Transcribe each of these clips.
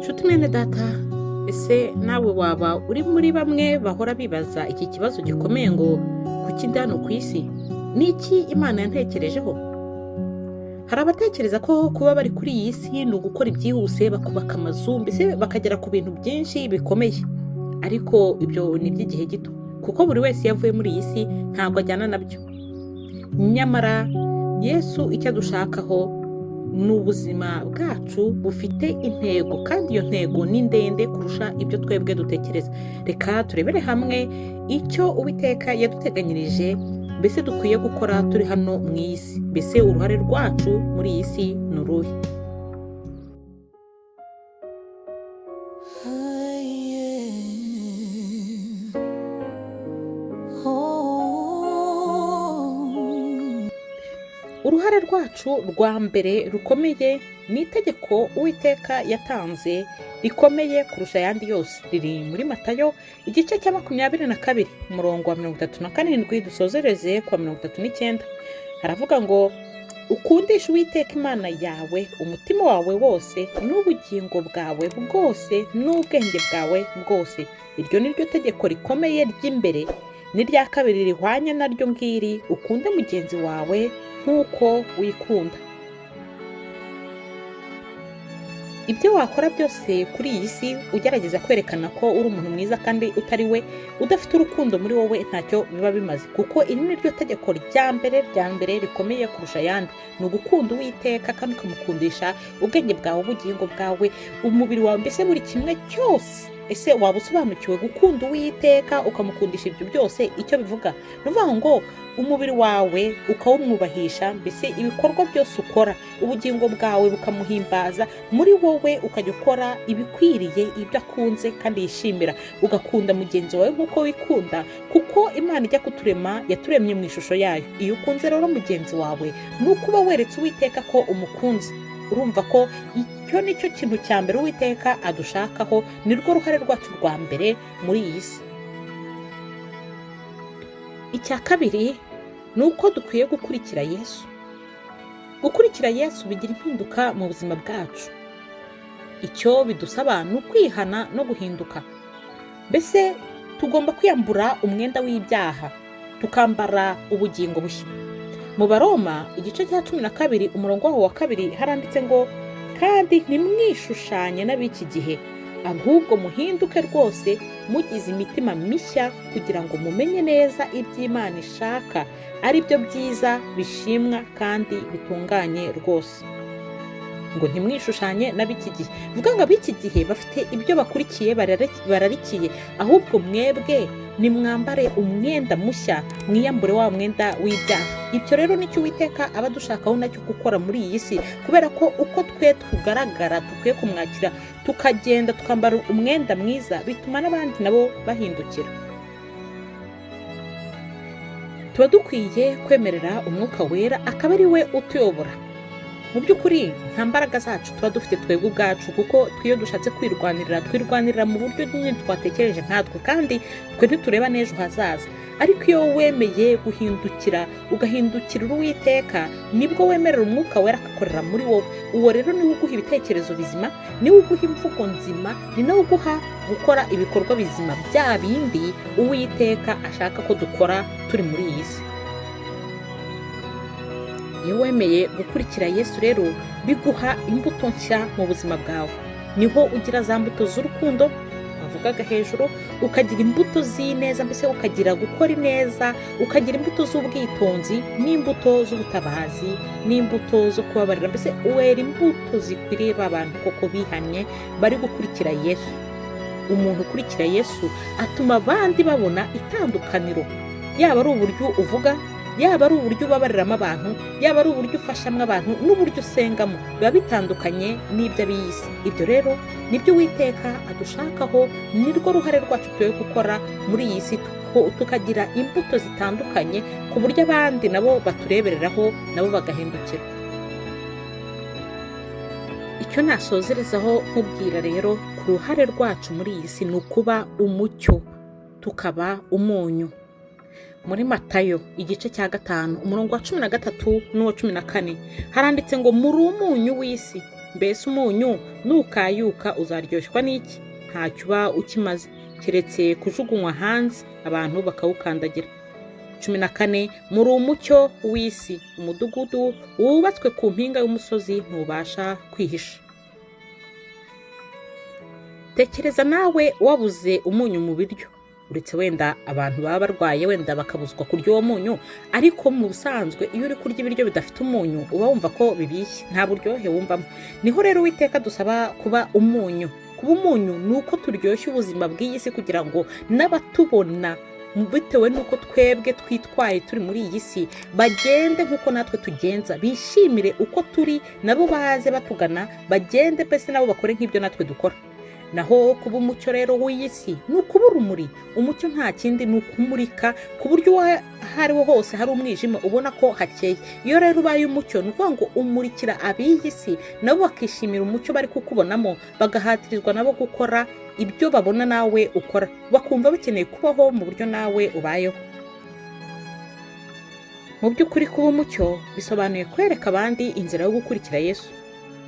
nshuti mwene data, ese nawe waba uri muri bamwe bahora bibaza iki kibazo gikomeye ngo kuki ndi hano ku isi? Ni iki Imana yantekerejeho? Hari abatekereza ko kuba bari kuri iyi si ni ugukora ibyihuse, bakubaka amazu, mbese bakagera ku bintu byinshi bikomeye. Ariko ibyo ni iby'igihe gito, kuko buri wese iyo avuye muri iyi si ntabwo ajyana nabyo. Nyamara Yesu icyo adushakaho ni ubuzima bwacu bufite intego, kandi iyo ntego ni ndende kurusha ibyo twebwe dutekereza. Reka turebere hamwe icyo Uwiteka yaduteganyirije, mbese dukwiye gukora turi hano mu isi. Mbese uruhare rwacu muri iyi si ni uruhe? Uruhare rwacu rwa mbere rukomeye ni itegeko Uwiteka yatanze rikomeye kurusha ayandi yose. Riri muri Matayo igice cya 22 umurongo wa 37 dusozereze kwa 39. Haravuga ngo ukundishe Uwiteka Imana yawe umutima wawe wose n'ubugingo bwawe bwose n'ubwenge bwawe bwose. Iryo ni ryo tegeko rikomeye ry'imbere. N'irya kabiri rihwanye naryo ngiri, ukunde mugenzi wawe nk'uko wikunda. Ibyo wakora byose kuri iyi si ugerageza kwerekana ko uri umuntu mwiza kandi utari we, udafite urukundo muri wowe, ntacyo biba bimaze. Kuko iri ni ryo tegeko rya mbere rikomeye kurusha ayandi. Ni ugukunda Uwiteka kandi ukamukundisha ubwenge bwawe, ubugingo bwawe, umubiri wawe, mbese buri kimwe cyose. Ese waba usobanukiwe gukunda Uwiteka ukamukundisha ibyo byose icyo bivuga? Ni ukuvuga ngo umubiri wawe ukawumwubahisha, mbese ibikorwa byose ukora, ubugingo bwawe bukamuhimbaza, muri wowe ukajya ukora ibikwiriye, ibyo akunze kandi yishimira. Ugakunda mugenzi wawe nk'uko wikunda, kuko Imana ijya kuturema yaturemye mu ishusho yayo. Iyo ukunze rero mugenzi wawe, ni ukuba weretse Uwiteka ko umukunze. Urumva ko icyo ni cyo kintu cya mbere Uwiteka adushakaho, ni rwo ruhare rwacu rwa mbere muri iyi si. Icya kabiri ni uko dukwiye gukurikira Yesu. Gukurikira Yesu bigira impinduka mu buzima bwacu. Icyo bidusaba ni ukwihana no guhinduka. Mbese tugomba kwiyambura umwenda w'ibyaha, tukambara ubugingo bushya. Mu Baroma igice cya 12 umurongo wa 2 haranditse ngo kandi ntimwishushanye n'ab'iki gihe, ahubwo muhinduke rwose mugize imitima mishya, kugira ngo mumenye neza iby'Imana ishaka, ari byo byiza, bishimwa kandi bitunganye rwose. Ngo ntimwishushanye n'ab'iki gihe. Vuga ngo ab'iki gihe bafite ibyo bakurikiye bararikiye, ahubwo mwebwe nimwambare umwenda mushya, mwiyambure wa mwenda w'ibyaha. Ibyo rero nicyo Uwiteka aba dushakaho nacyo gukora muri iyi si, kubera ko uko twe tugaragara dukwiye kumwakira, tukagenda tukambara umwenda mwiza, bituma n'abandi nabo bahindukira. Tuba dukwiye kwemerera Umwuka Wera akaba ari we utuyobora. Mu by'ukuri nta mbaraga zacu tuba dufite twebwe ubwacu, kuko twiyo dushatse twirwanirira mu buryo nyine twatekereje nkatwe, kandi twe ntitureba n'ejo hazaza. Ariko iyo wemeye guhindukira, ugahindukirira Uwiteka, nibwo wemerera Umwuka Wera akakorera muri wowe. Uwo rero niwe uguha ibitekerezo bizima, niwe uguha imvugo nzima, ni nawe uguha gukora ibikorwa bizima, bya bindi Uwiteka ashaka ko dukora turi muri iyi si. Iyo wemeye gukurikira Yesu rero, biguha imbuto nshya mu buzima bwawe. Niho ugira za mbuto z'urukundo bavugaga hejuru, ukagira imbuto z'ineza, mbese ukagira gukora ineza, ukagira imbuto z'ubwitonzi, n'imbuto z'ubutabazi, n'imbuto zo kubabarira. Mbese wera imbuto zikwiriye abantu koko bihannye bari gukurikira Yesu. Umuntu ukurikira Yesu atuma abandi babona itandukaniro, yaba ari uburyo uvuga, yaba ari uburyo ubabariramo abantu, yaba ari uburyo ufashamo abantu, n'uburyo usengamo, biba bitandukanye n'iby'ab'isi. Ibyo rero nibyo Uwiteka adushakaho, ni rwo ruhare rwacu tuye gukora muri iyi si, tukagira imbuto zitandukanye, ku buryo abandi nabo baturebereraho, nabo bagahindukira. Icyo nasozerezaho nkubwira rero ku ruhare rwacu muri iyi si ni ukuba umucyo, tukaba umunyu. Muri Matayo igice cya 5 umurongo wa 13 n'uwa 14 haranditse ngo muri umunyu w'isi, mbese umunyu nukayuka uzaryoshwa n'iki? Ntacyo uba ukimaze keretse kujugunywa hanze abantu bakawukandagira. 14 muri umucyo w'isi, umudugudu wubatswe ku mpinga y'umusozi ntubasha kwihisha. Tekereza nawe wabuze umunyu mu biryo, uretse wenda abantu baba barwaye wenda bakabuzwa kurya uwo munyu, ariko mu busanzwe iyo uri kurya ibiryo bidafite umunyu uba wumva ko bibishye, nta buryohe wumvamo. Niho rero Uwiteka dusaba kuba umunyu. Kuba umunyu ni uko turyoshya ubuzima bw'iyi si kugira ngo n'abatubona bitewe n'uko twebwe twitwaye turi muri iyi si bagende nk'uko natwe tugenza, bishimire uko turi, nabo baze batugana bagende mbese nabo bakore nk'ibyo natwe dukora. Naho kuba umucyo rero w'iyi si ni ukuba urumuri. Umucyo nta kindi ni ukumurika ku buryo hariho hose hari umwijima ubona ko hakeye. Iyo rero ubaye umucyo ni ukuvuga ngo umurikira ab'iyi si, nabo bakishimira umucyo bari kukubonamo, bagahatirizwa nabo gukora ibyo babona nawe ukora, bakumva bakeneye kubaho mu buryo nawe ubayeho. Mu by'ukuri kuba umucyo bisobanuye kwereka abandi inzira yo gukurikira Yesu,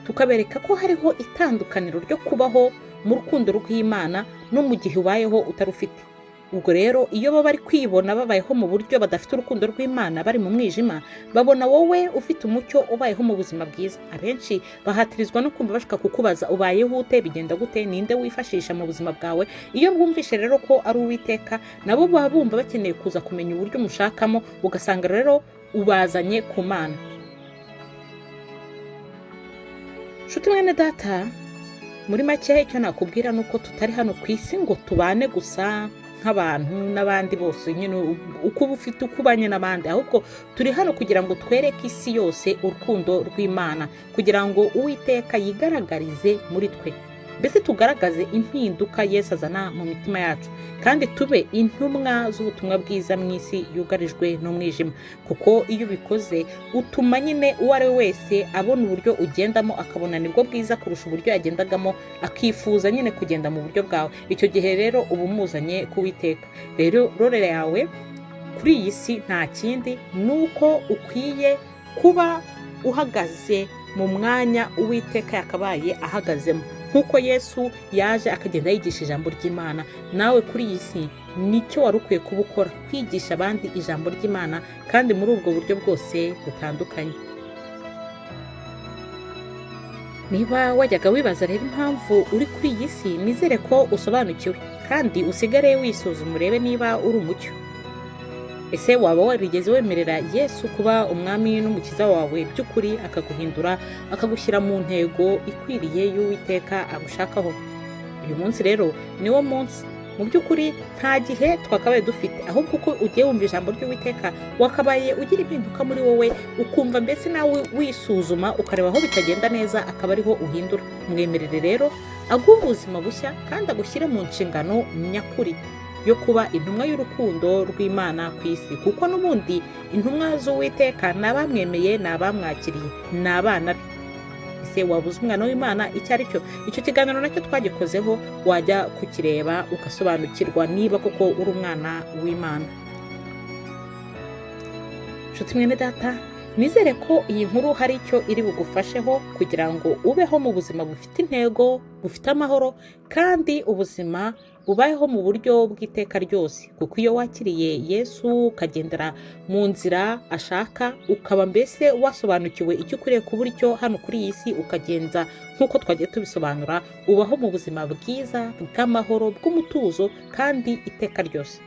tukabereka ko hariho itandukaniro ryo kubaho mu rukundo rw'Imana no mu gihe ubayeho utarufite. Ubwo rero iyo baba bari kwibona babayeho mu buryo badafite urukundo rw'Imana, bari mu mwijima, babona wowe ufite umucyo ubayeho mu buzima bwiza. Abenshi bahatirizwa no kumva bashaka kukubaza ubayeho ute, bigenda gute, ninde wifashisha mu buzima bwawe. Iyo bumvishe rero ko ari Uwiteka, nabo baba bumva bakeneye kuza kumenya uburyo mushakamo, ugasanga rero ubazanye ku Mana. Nshuti mwene data, muri make icyo nakubwira nuko tutari hano ku isi ngo tubane gusa nk'abantu n'abandi bose nyine uko ufite ukubanye n'abandi, ahubwo turi hano kugira ngo twereke isi yose urukundo rw'Imana, kugira ngo Uwiteka yigaragarize muri twe, mbese tugaragaze impinduka Yesu azana mu mitima yacu, kandi tube intumwa z'ubutumwa bwiza mu isi yugarijwe n'umwijima. Kuko iyo ubikoze utuma nyine uwo ari we wese abona uburyo ugendamo, akabona nibwo bwiza kurusha uburyo yagendagamo, akifuza nyine kugenda mu buryo bwawe. Icyo gihe rero uba umuzanye ku Uwiteka. Rero rorere yawe kuri iyi si nta kindi nuko ukwiye kuba uhagaze mu mwanya Uwiteka yakabaye ahagazemo. Nk'uko Yesu yaje akagenda yigisha ijambo ry'Imana, nawe kuri iyi si nicyo wari ukwiye kuba ukora, kwigisha abandi ijambo ry'Imana, kandi muri ubwo buryo bwose butandukanye. Niba wajyaga wibaza rero impamvu uri kuri iyi si, nizere ko usobanukiwe, kandi usigare wisuzuma urebe niba uri umucyo. Ese waba warigeze wemerera Yesu kuba umwami n'umukiza wawe by'ukuri, akaguhindura, akagushyira mu ntego ikwiriye y'Uwiteka agushakaho? Uyu munsi rero niwo munsi. Mu by'ukuri nta gihe twakabaye dufite, ahubwo uko ugiye wumva ijambo ry'Uwiteka wakabaye ugira impinduka muri wowe, ukumva mbese nawe wisuzuma ukareba aho bitagenda neza, akaba ariho uhindura. Mwemerere rero aguhe ubuzima bushya, kandi agushyire mu nshingano nyakuri yo kuba intumwa y'urukundo rw'Imana ku isi, kuko n'ubundi intumwa z'Uwiteka ni abamwemeye, ni abamwakiriye, ni abana be. Ese wabuze umwana w'Imana icyo ari cyo? Icyo kiganiro nacyo twagikozeho, wajya kukireba ugasobanukirwa niba koko uri umwana w'Imana. Nshuti mwene data, nizere ko iyi nkuru hari icyo iri bugufasheho kugira ngo ubeho mu buzima bufite intego, bufite amahoro, kandi ubuzima bubayeho mu buryo bw'iteka ryose. Kuko iyo wakiriye Yesu ukagendera mu nzira ashaka, ukaba mbese wasobanukiwe icyo ukwiriye kuba icyo hano kuri iyi si, ukagenza nk'uko twagiye tubisobanura, ubaho mu buzima bwiza bw'amahoro, bw'umutuzo, kandi iteka ryose.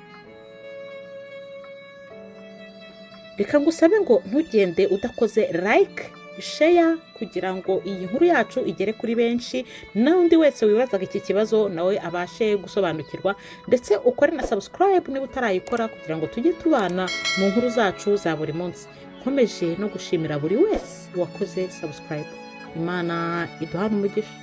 Reka ngusabe ngo ntugende udakoze like, share, kugira ngo iyi nkuru yacu igere kuri benshi, n'undi wese wibazaga iki kibazo nawe abashe gusobanukirwa, ndetse ukore na subscribe niba utarayikora, kugira ngo tujye tubana mu nkuru zacu za buri munsi. Nkomeje no gushimira buri wese wakoze subscribe. Imana iduhane umugisha.